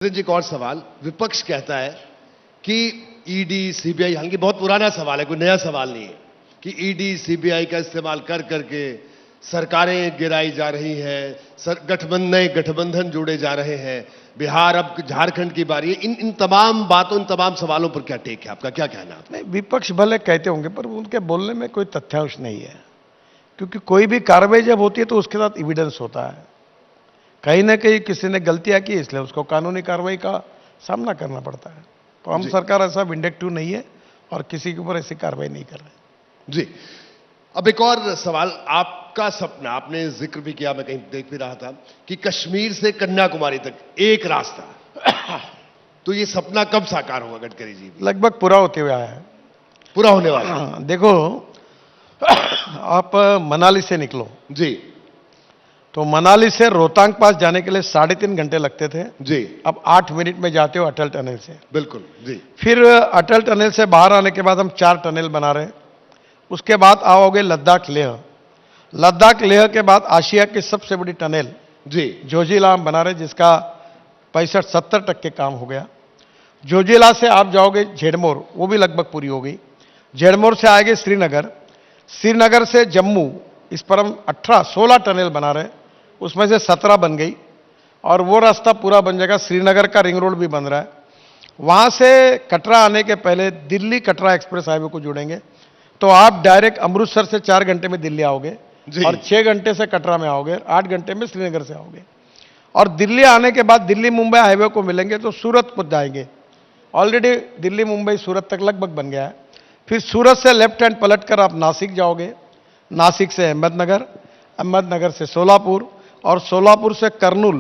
जी एक और सवाल। विपक्ष कहता है कि ईडी सीबीआई, हालांकि बहुत पुराना सवाल है, कोई नया सवाल नहीं है, कि ईडी सीबीआई का इस्तेमाल कर करके सरकारें गिराई जा रही हैं, नए गठबंधन जोड़े जा रहे हैं, बिहार, अब झारखंड की बारी है। इन तमाम बातों, इन तमाम सवालों पर क्या टेक है आपका, क्या कहना है? नहीं, विपक्ष भले कहते होंगे पर उनके बोलने में कोई तथ्यांश नहीं है, क्योंकि कोई भी कार्रवाई जब होती है तो उसके साथ एविडेंस होता है। कहीं ना कहीं किसी ने गलतियां की, इसलिए उसको कानूनी कार्रवाई का सामना करना पड़ता है। तो हम सरकार ऐसा विंडेक्टिव नहीं है और किसी के ऊपर ऐसी कार्रवाई नहीं कर रहे। जी, अब एक और सवाल। आपका सपना, आपने जिक्र भी किया, मैं कहीं देख भी रहा था, कि कश्मीर से कन्याकुमारी तक एक रास्ता तो ये सपना कब साकार होगा गडकरी जी? लगभग पूरा होते हुए आया है, पूरा होने वाला है। देखो, आप मनाली से निकलो जी तो मनाली से रोहतांग पास जाने के लिए 3.5 घंटे लगते थे जी, अब 8 मिनट में जाते हो अटल टनल से। बिल्कुल जी। फिर अटल टनल से बाहर आने के बाद हम 4 टनल बना रहे हैं। उसके बाद आओगे लद्दाख लेह, लद्दाख लेह के बाद आशिया की सबसे बड़ी टनल जी जोजिला हम बना रहे हैं, जिसका 65-70% काम हो गया। जोजिला से आप जाओगे झेड़मोर, वो भी लगभग पूरी हो गई। झेड़मोर से आएंगे श्रीनगर, श्रीनगर से जम्मू, इस पर हम 16 टनल बना रहे हैं, उसमें से 17 बन गई और वो रास्ता पूरा बन जाएगा। श्रीनगर का रिंग रोड भी बन रहा है। वहां से कटरा आने के पहले दिल्ली कटरा एक्सप्रेस हाईवे को जोड़ेंगे, तो आप डायरेक्ट अमृतसर से 4 घंटे में दिल्ली आओगे और 6 घंटे से कटरा में आओगे, 8 घंटे में श्रीनगर से आओगे। और दिल्ली आने के बाद दिल्ली मुंबई हाईवे को मिलेंगे तो सूरत पहुंच जाएंगे। ऑलरेडी दिल्ली मुंबई सूरत तक लगभग बन गया है। फिर सूरत से लेफ्ट हैंड पलट कर आप नासिक जाओगे, नासिक से अहमदनगर, अहमदनगर से सोलापुर और सोलापुर से कर्नूल,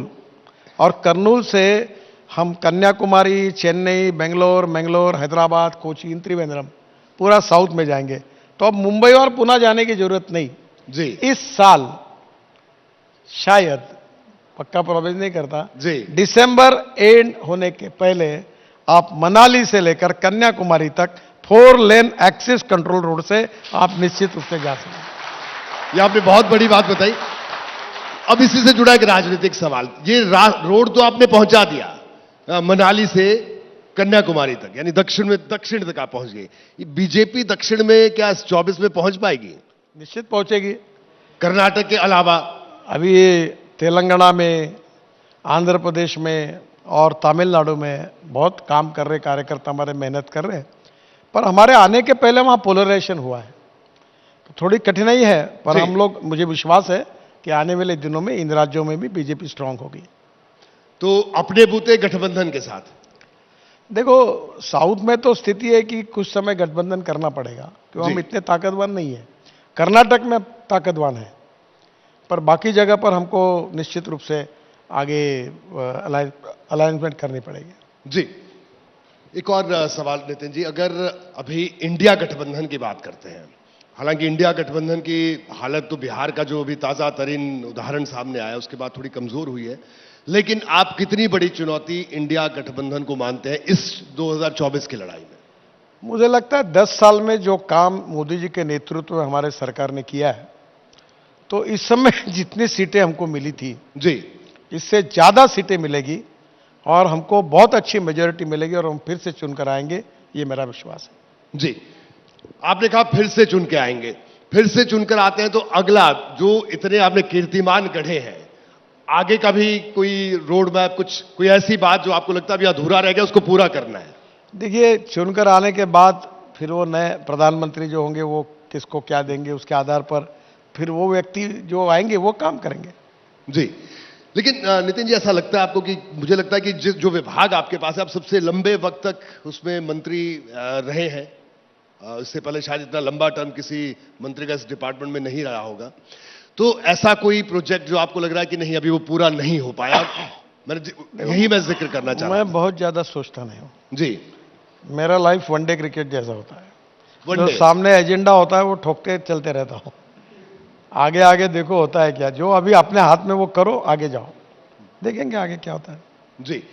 और कर्नूल से हम कन्याकुमारी, चेन्नई, बेंगलोर, मैंगलोर, हैदराबाद, कोचीन, त्रिवेंद्रम, पूरा साउथ में जाएंगे। तो अब मुंबई और पुणे जाने की जरूरत नहीं जी। इस साल शायद, पक्का प्रॉमिस नहीं करता जी, दिसंबर एंड होने के पहले आप मनाली से लेकर कन्याकुमारी तक 4 लेन एक्सिस कंट्रोल रोड से आप निश्चित रूप से जा सकते। ये आपने बहुत बड़ी बात बताई। अब इसी से जुड़ा एक राजनीतिक सवाल। ये रोड तो आपने पहुंचा दिया मनाली से कन्याकुमारी तक, यानी दक्षिण तक आप पहुंच गए। बीजेपी दक्षिण में क्या 24 में पहुंच पाएगी? निश्चित पहुंचेगी। कर्नाटक के अलावा अभी तेलंगाना में, आंध्र प्रदेश में और तमिलनाडु में बहुत काम कर रहे कार्यकर्ता हमारे, मेहनत कर रहे हैं। पर हमारे आने के पहले वहां पोलराइजेशन हुआ है, तो थोड़ी कठिनाई है, पर हम लोग, मुझे विश्वास है कि आने वाले दिनों में इन राज्यों में भी बीजेपी स्ट्रांग होगी। तो अपने बूते गठबंधन के साथ देखो, साउथ में तो स्थिति है कि कुछ समय गठबंधन करना पड़ेगा, क्योंकि हम इतने ताकतवर नहीं है। कर्नाटक में ताकतवान है, पर बाकी जगह पर हमको निश्चित रूप से आगे अलाइनमेंट करनी पड़ेगी। जी, एक और सवाल नितिन जी, अगर अभी इंडिया गठबंधन की बात करते हैं, हालांकि इंडिया गठबंधन की हालत तो बिहार का जो अभी ताजा तरीन उदाहरण सामने आया उसके बाद थोड़ी कमजोर हुई है, लेकिन आप कितनी बड़ी चुनौती इंडिया गठबंधन को मानते हैं इस 2024 की लड़ाई में? मुझे लगता है 10 साल में जो काम मोदी जी के नेतृत्व में हमारे सरकार ने किया है, तो इस समय जितनी सीटें हमको मिली थी जी, इससे ज्यादा सीटें मिलेगी और हमको बहुत अच्छी मेजोरिटी मिलेगी और हम फिर से चुनकर आएंगे, ये मेरा विश्वास है। जी, आपने कहा फिर से चुन के आएंगे, फिर से चुनकर आते हैं तो अगला, जो इतने आपने कीर्तिमान गढ़े हैं, आगे का भी कोई रोड मैप, कोई ऐसी बात जो आपको लगता है अभी अधूरा रह गया, उसको पूरा करना है? देखिए, चुनकर आने के बाद फिर वो नए प्रधानमंत्री जो होंगे वो किसको क्या देंगे, उसके आधार पर फिर वो व्यक्ति जो आएंगे वो काम करेंगे। जी, लेकिन नितिन जी, ऐसा लगता है आपको कि, मुझे लगता है कि जो विभाग आपके पास है, आप सबसे लंबे वक्त तक उसमें मंत्री रहे हैं। इससे पहले शायद इतना लंबा टर्म किसी मंत्री का इस डिपार्टमेंट में नहीं रहा होगा। तो ऐसा कोई प्रोजेक्ट जो आपको लग रहा है कि नहीं, अभी वो पूरा नहीं हो पाया? यही मैं जिक्र करना चाह रहा हूं। मैं बहुत ज्यादा सोचता नहीं हूं जी, मेरा लाइफ वनडे क्रिकेट जैसा होता है। जो वनडे सामने एजेंडा होता है वो ठोकते चलते रहता हूं। आगे आगे देखो होता है क्या, जो अभी अपने हाथ में वो करो, आगे जाओ, देखेंगे आगे क्या होता है। जी,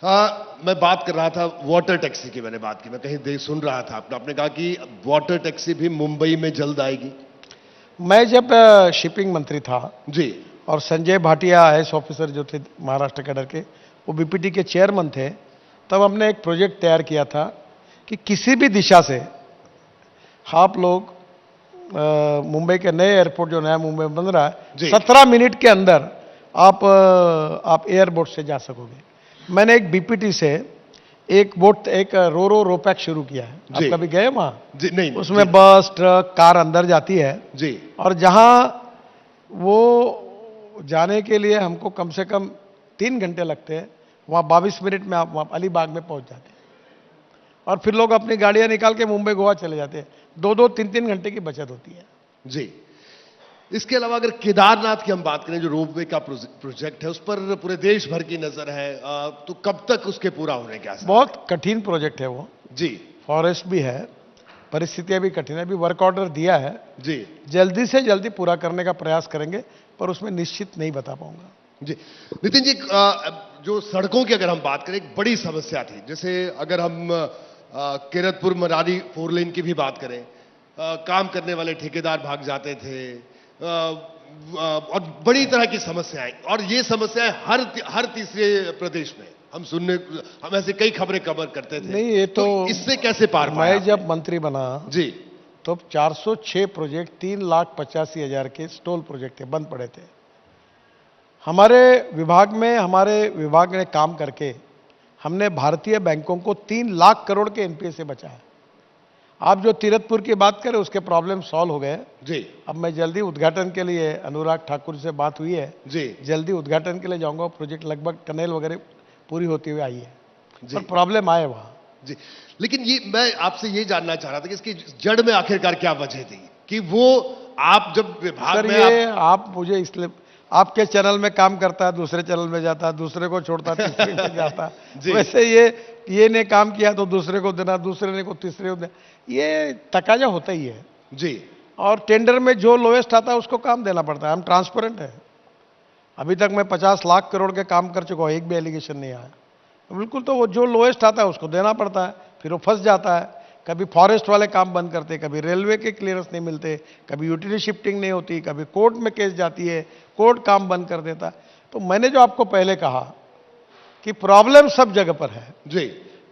मैं बात कर रहा था वाटर टैक्सी की, मैंने बात की, मैं कहीं सुन रहा था आपने कहा कि वाटर टैक्सी भी मुंबई में जल्द आएगी। मैं जब शिपिंग मंत्री था जी, और संजय भाटिया आईएएस ऑफिसर जो थे महाराष्ट्र कैडर के, वो बीपीटी के चेयरमैन थे, तब हमने एक प्रोजेक्ट तैयार किया था कि किसी भी दिशा से आप लोग मुंबई के नए एयरपोर्ट जो नया मुंबई में बन रहा है, 17 मिनट के अंदर आप एयरपोर्ट से जा सकोगे। मैंने एक बीपीटी से एक बोट, एक रो पैक शुरू किया है। आप कभी गए वहां? जी नहीं। उसमें बस, ट्रक, कार अंदर जाती है जी। और जहां वो जाने के लिए हमको कम से कम 3 घंटे लगते हैं, वहां 22 मिनट में आप वहां अलीबाग में पहुंच जाते हैं। और फिर लोग अपनी गाड़ियां निकाल के मुंबई गोवा चले जाते हैं। 2-2, 3-3 घंटे की बचत होती है। जी। इसके अलावा अगर केदारनाथ की हम बात करें, जो रोपवे का प्रोजेक्ट है, उस पर पूरे देश भर की नजर है, तो कब तक उसके पूरा होने के आसार? बहुत कठिन प्रोजेक्ट है वो। जी। फॉरेस्ट भी है, परिस्थितियां भी कठिन है। अभी वर्क ऑर्डर दिया है। जी। जल्दी से जल्दी पूरा करने का प्रयास करेंगे, पर उसमें निश्चित नहीं बता पाऊंगा। जी। नितिन जी, जो सड़कों की अगर हम बात करें, एक बड़ी समस्या थी। जैसे अगर हम किरतपुर मनाली 4 लेन की भी बात करें, काम करने वाले ठेकेदार भाग जाते थे, और बड़ी तरह की समस्याएं, और ये समस्याएं हर तीसरे प्रदेश में हम ऐसे कई खबरें कवर करते थे। नहीं, ये तो इससे कैसे पार पाया? मैं जब मंत्री बना जी, तो 406 प्रोजेक्ट 3,85,000 के स्टॉल प्रोजेक्ट थे, बंद पड़े थे। हमारे विभाग ने काम करके हमने भारतीय बैंकों को 3 लाख करोड़ के एनपीए से बचाया। आप जो तीरथपुर की बात करें, उसके प्रॉब्लम सॉल्व हो गए जी। अब मैं जल्दी उद्घाटन के लिए, अनुराग ठाकुर से बात हुई है जी, जल्दी उद्घाटन के लिए जाऊंगा। प्रोजेक्ट लगभग टनल वगैरह पूरी होती हुई आई है, पर प्रॉब्लम आए वहां जी। लेकिन ये मैं आपसे ये जानना चाह रहा था कि इसकी जड़ में आखिरकार क्या वजह थी कि वो आप जब विभाग में आप मुझे इसलिए, आपके चैनल में काम करता है, दूसरे चैनल में जाता है, दूसरे को छोड़ता है, तीसरे में जाता है। वैसे ये ने काम किया तो दूसरे को देना, दूसरे ने को तीसरे को देना, ये तकाजा होता ही है जी। और टेंडर में जो लोएस्ट आता है उसको काम देना पड़ता है। हम ट्रांसपेरेंट है। अभी तक मैं 50 लाख करोड़ के काम कर चुका हूं, एक भी एलिगेशन नहीं आया। बिल्कुल, तो वो जो लोएस्ट आता है उसको देना पड़ता है, फिर वो फंस जाता है। कभी फॉरेस्ट वाले काम बंद करते, कभी रेलवे के क्लियरेंस नहीं मिलते, कभी यूटिलिटी शिफ्टिंग नहीं होती, कभी कोर्ट में केस जाती है, कोर्ट काम बंद कर देता है। तो मैंने जो आपको पहले कहा कि प्रॉब्लम सब जगह पर है जी,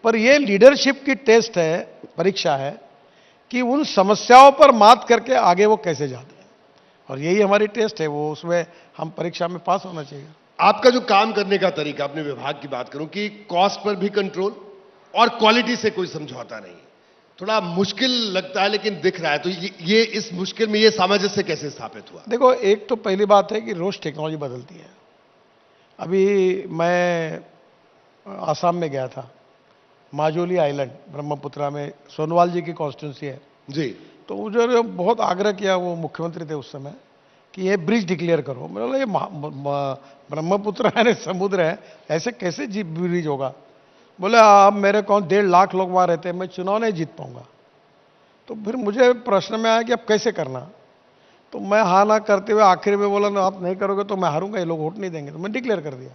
पर ये लीडरशिप की टेस्ट है, परीक्षा है कि उन समस्याओं पर मात करके आगे वो कैसे जाते हैं, और यही हमारी टेस्ट है। वो उसमें हम परीक्षा में पास होना चाहिए। आपका जो काम करने का तरीका, अपने विभाग की बात करूं, कि कॉस्ट पर भी कंट्रोल और क्वालिटी से कोई समझौता नहीं, थोड़ा मुश्किल लगता है लेकिन दिख रहा है। तो ये इस मुश्किल में ये सामंजस्य कैसे स्थापित हुआ? देखो, एक तो पहली बात है कि रोज टेक्नोलॉजी बदलती है। अभी मैं आसाम में गया था, माजुली आइलैंड, ब्रह्मपुत्रा में, सोनवाल जी की कॉन्स्टिट्यूंसी है जी। तो मुझे बहुत आग्रह किया, वो मुख्यमंत्री थे उस समय, कि ये ब्रिज डिक्लेयर करो। मैंने बोला ये ब्रह्मपुत्र है, समुद्र है, ऐसे कैसे ब्रिज होगा? बोले अब मेरे कौन 1.5 लाख लोग वहां रहते हैं, मैं चुनाव नहीं जीत पाऊंगा। तो फिर मुझे प्रश्न में आया कि अब कैसे करना। तो मैं हाँ ना करते हुए आखिर में बोला, ना आप नहीं करोगे तो मैं हारूंगा, ये लोग वोट नहीं देंगे। तो मैं डिक्लेयर कर दिया।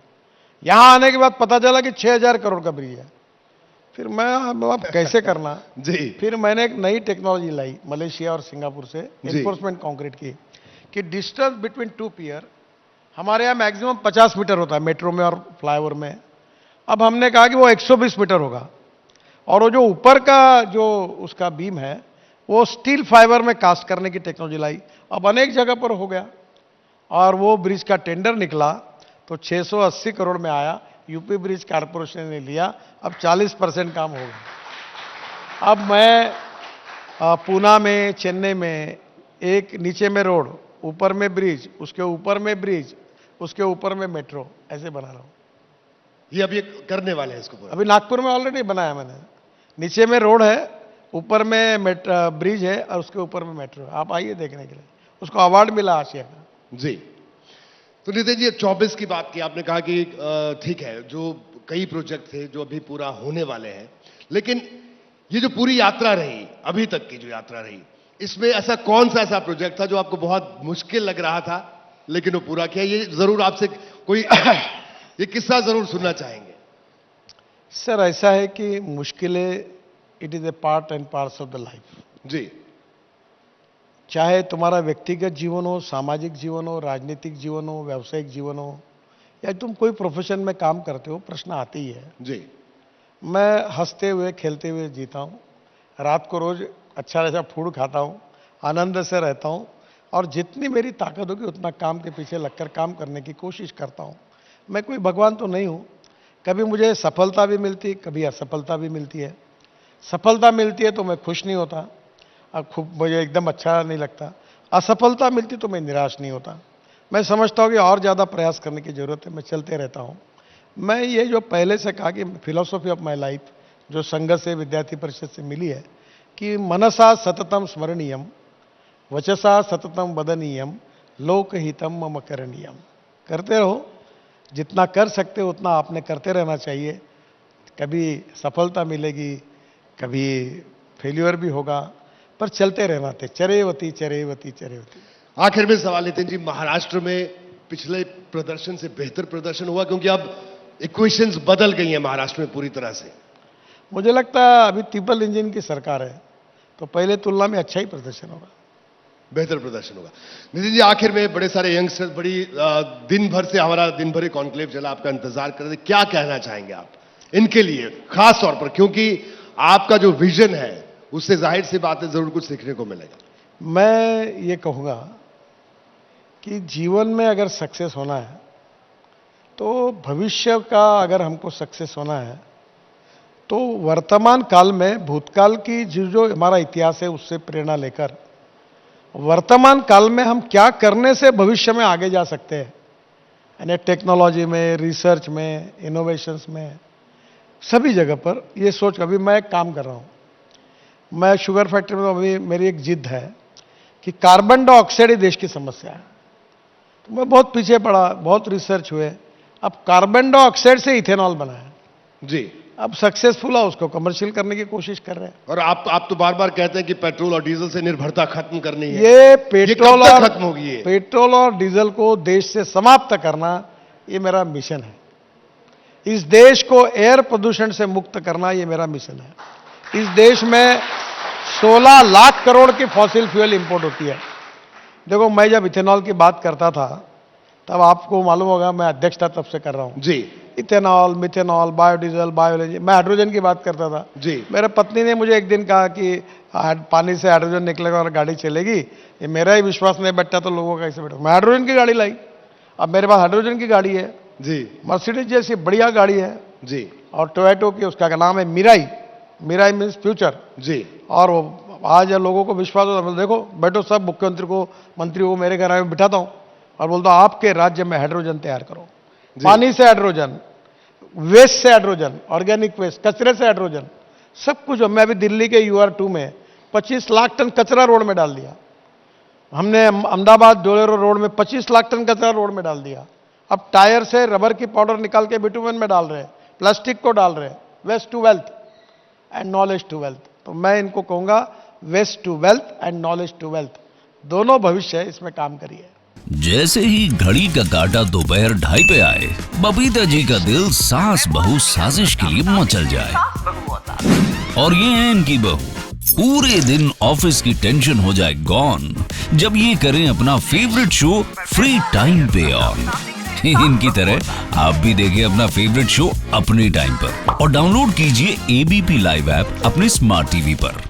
यहां आने के बाद पता चला कि 6,000 करोड़ का ब्रिज है। फिर मैं अब कैसे करना जी। फिर मैंने एक नई टेक्नोलॉजी लाई मलेशिया और सिंगापुर से, एनफोर्समेंट कंक्रीट की, कि डिस्टेंस बिटवीन 2 पियर हमारे यहाँ मैक्सिमम 50 मीटर होता है मेट्रो में और फ्लाईओवर में। अब हमने कहा कि वो 120 मीटर होगा, और वो जो ऊपर का जो उसका बीम है वो स्टील फाइबर में कास्ट करने की टेक्नोलॉजी लाई। अब अनेक जगह पर हो गया, और वो ब्रिज का टेंडर निकला तो 680 करोड़ में आया। यूपी ब्रिज कारपोरेशन ने लिया, अब 40% काम हो गया। अब मैं पूना में, चेन्नई में, एक नीचे में रोड, ऊपर में ब्रिज, उसके ऊपर में ब्रिज, उसके ऊपर में मेट्रो, ऐसे बना रहा हूं। ये अभी करने वाले हैं इसको? अभी नागपुर में ऑलरेडी बनाया मैंने। नीचे में रोड है, ऊपर में ब्रिज है, और उसके ऊपर में मेट्रो। आप आइए देखने के लिए, उसको अवार्ड मिला आसिया का जी। तो नितिन जी, 24 की बात की आपने, कहा कि ठीक है, जो कई प्रोजेक्ट थे जो अभी पूरा होने वाले हैं, लेकिन ये जो पूरी यात्रा रही, अभी तक की जो यात्रा रही, इसमें ऐसा कौन सा ऐसा प्रोजेक्ट था जो आपको बहुत मुश्किल लग रहा था लेकिन वो पूरा किया? ये जरूर आपसे कोई ये किस्सा जरूर सुनना चाहेंगे। सर, ऐसा है कि मुश्किलें, it is a part and parts of the life जी। चाहे तुम्हारा व्यक्तिगत जीवन हो, सामाजिक जीवन हो, राजनीतिक जीवन हो, व्यावसायिक जीवन हो, या तुम कोई प्रोफेशन में काम करते हो, प्रश्न आते ही है। जी। मैं हंसते हुए खेलते हुए जीता हूँ, रात को रोज अच्छा फूड खाता हूँ, आनंद से रहता हूँ, और जितनी मेरी ताकत होगी उतना काम के पीछे लगकर काम करने की कोशिश करता हूँ। मैं कोई भगवान तो नहीं हूँ, कभी मुझे सफलता भी मिलती, कभी असफलता भी मिलती है। सफलता मिलती है तो मैं खुश नहीं होता, और खूब मुझे एकदम अच्छा नहीं लगता। असफलता मिलती तो मैं निराश नहीं होता। मैं समझता हूँ कि और ज़्यादा प्रयास करने की ज़रूरत है, मैं चलते रहता हूँ। मैं ये जो पहले से कहा कि फिलॉसफी ऑफ माय लाइफ जो संघ से विद्यार्थी परिषद से मिली है कि मनसा सततम स्मरणीयम, वचसा सततम वदनीयम, लोकहितम मम करणीयम। करते रहो, जितना कर सकते हो उतना आपने करते रहना चाहिए। कभी सफलता मिलेगी, कभी फेल्यूर भी होगा, पर चलते रहना थे। चरेवती चरेवती चरेवती। आखिर में सवाल नितिन जी, महाराष्ट्र में पिछले प्रदर्शन से बेहतर प्रदर्शन हुआ, क्योंकि अब इक्वेशंस बदल गई हैं महाराष्ट्र में पूरी तरह से। मुझे लगता है अभी ट्रिपल इंजन की सरकार है तो पहले तुलना में अच्छा ही प्रदर्शन होगा, बेहतर प्रदर्शन होगा। नितिन जी, आखिर में बड़े सारे यंगस्टर्स बड़ी दिन भर से हमारा दिन भर कॉन्क्लेव चला, आपका इंतजार कर रहे थे, क्या कहना चाहेंगे आप इनके लिए खास तौर पर, क्योंकि आपका जो विजन है उससे जाहिर सी बात है जरूर कुछ सीखने को मिलेगा। मैं ये कहूँगा कि जीवन में अगर सक्सेस होना है तो भविष्य का अगर हमको सक्सेस होना है तो वर्तमान काल में भूतकाल की जो हमारा इतिहास है उससे प्रेरणा लेकर वर्तमान काल में हम क्या करने से भविष्य में आगे जा सकते हैं, यानी टेक्नोलॉजी में, रिसर्च में, इनोवेशंस में, सभी जगह पर ये सोच। अभी मैं काम कर रहा हूँ, मैं शुगर फैक्ट्री में, अभी मेरी एक जिद है कि कार्बन डाइऑक्साइड ही देश की समस्या है। तो मैं बहुत पीछे पड़ा, बहुत रिसर्च हुए, अब कार्बन डाइऑक्साइड से इथेनॉल बना है जी। अब सक्सेसफुल है, उसको कमर्शियल करने की कोशिश कर रहे हैं। और आप तो बार बार कहते हैं कि पेट्रोल और डीजल से निर्भरता खत्म करनी है। ये पेट्रोल कब तक और खत्म होगी? पेट्रोल और डीजल को देश से समाप्त करना, ये मेरा मिशन है। इस देश को एयर प्रदूषण से मुक्त करना, ये मेरा मिशन है। इस देश में 16 लाख करोड़ की फॉसिल फ्यूल इंपोर्ट होती है। देखो, मैं जब इथेनॉल की बात करता था तब आपको मालूम होगा मैं अध्यक्षता तब से कर रहा हूं जी। इथेनॉल, मिथेनॉल, बायोडीजल, बायोलॉजी, मैं हाइड्रोजन की बात करता था जी। मेरे पत्नी ने मुझे एक दिन कहा कि पानी से हाइड्रोजन निकलेगा और गाड़ी चलेगी। ये मेरा ही विश्वास नहीं बैठता तो लोगों का कैसे बैठा। मैं हाइड्रोजन की गाड़ी लाई, अब मेरे पास हाइड्रोजन की गाड़ी है जी। मर्सिडीज जैसी बढ़िया गाड़ी है जी। और टोयोटो की, उसका नाम है मिराई। मिराई मीन्स फ्यूचर जी। और वो आज लोगों को विश्वास होता है, देखो बैठो, सब मुख्यमंत्री को, मंत्री को मेरे घर में बिठाता हूं और बोलता हूं आपके राज्य में हाइड्रोजन तैयार करो। पानी से हाइड्रोजन, वेस्ट से हाइड्रोजन, ऑर्गेनिक वेस्ट, कचरे से हाइड्रोजन, सब कुछ। मैं अभी दिल्ली के UR2 में 25 लाख टन कचरा रोड में डाल दिया। हमने अहमदाबाद डोलेरो रोड में 25 लाख टन कचरा रोड में डाल दिया। अब टायर से रबर की पाउडर निकाल के बिटुमेन में डाल रहे हैं, प्लास्टिक को डाल रहे हैं। Waste to wealth and knowledge to wealth. तो मैं इनको कहूंगा waste to wealth and knowledge to wealth, दोनों भविष्य है, इसमें काम करिए। जैसे ही घड़ी का काटा दोपहर 2:30 पे आए, बबीता जी का दिल सास बहू साजिश के लिए मचल जाए। और ये है इनकी बहू, पूरे दिन ऑफिस की टेंशन हो जाए गॉन जब ये करें अपना फेवरेट शो फ्री टाइम पे ऑन। इनकी तरह आप भी देखें अपना फेवरेट शो अपने टाइम पर और डाउनलोड कीजिए ABP लाइव ऐप अपने स्मार्ट टीवी पर।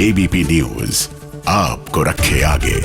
ABP न्यूज आपको रखे आगे।